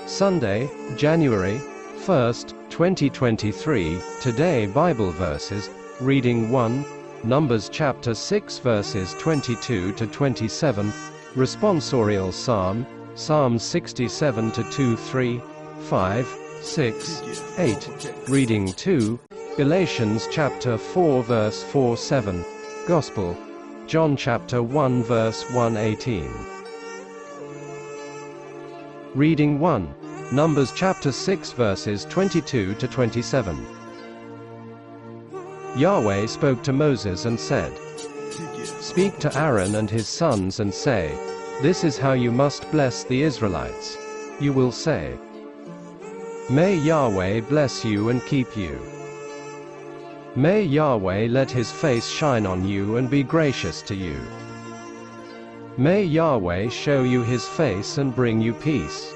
Sunday, January 1st, 2023. Today Bible verses, reading 1, Numbers chapter 6 verses 22 to 27, responsorial psalm, Psalm 67 to 2, 3, 5, 6, 8, reading 2, Galatians chapter 4 verse 4, 7, Gospel, John chapter 1 verse 118. Reading 1, Numbers chapter 6 verses 22 to 27. Yahweh spoke to Moses and said, "Speak to Aaron and his sons and say, this is how you must bless the Israelites. You will say, May Yahweh bless you and keep you. May Yahweh let his face shine on you and be gracious to you. May Yahweh show you his face and bring you peace.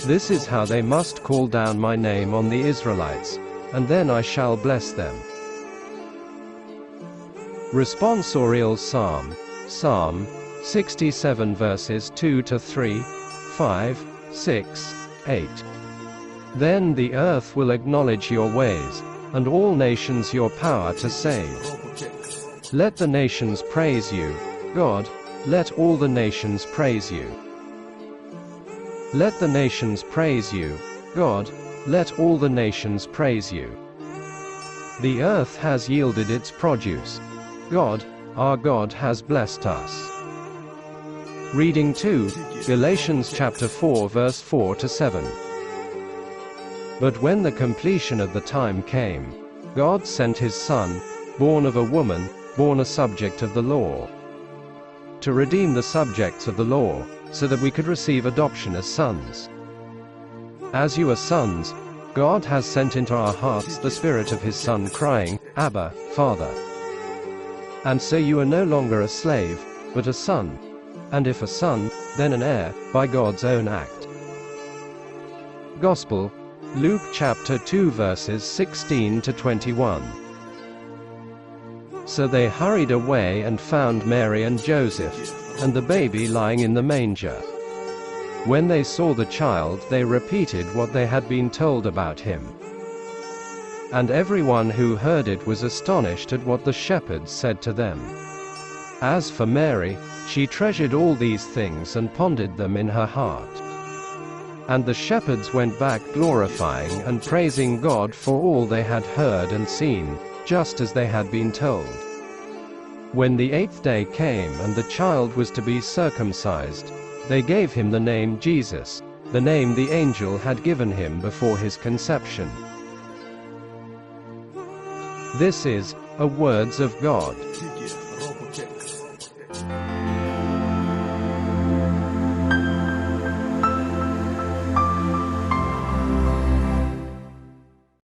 This is how they must call down my name on the Israelites, and then I shall bless them." Responsorial Psalm, Psalm 67 verses 2 to 3, 5, 6, 8. Then the earth will acknowledge your ways, and all nations your power to save. Let the nations praise you, God, let all the nations praise you. Let the nations praise you, God, let all the nations praise you. The earth has yielded its produce. God, our God has blessed us. Reading 2, Galatians chapter 4 verse 4 to 7. But when the completion of the time came, God sent his Son, born of a woman, born a subject of the law, to redeem the subjects of the law, so that we could receive adoption as sons. As you are sons, God has sent into our hearts the Spirit of his Son, crying, Abba, Father. And so you are no longer a slave, but a son. And if a son, then an heir, by God's own act. Gospel, Luke chapter 2 verses 16 to 21. So they hurried away and found Mary and Joseph, and the baby lying in the manger. When they saw the child, they repeated what they had been told about him. And everyone who heard it was astonished at what the shepherds said to them. As for Mary, she treasured all these things and pondered them in her heart. And the shepherds went back glorifying and praising God for all they had heard and seen, just as they had been told. When the 8th day came and the child was to be circumcised, they gave him the name Jesus, the name the angel had given him before his conception. This is a words of God.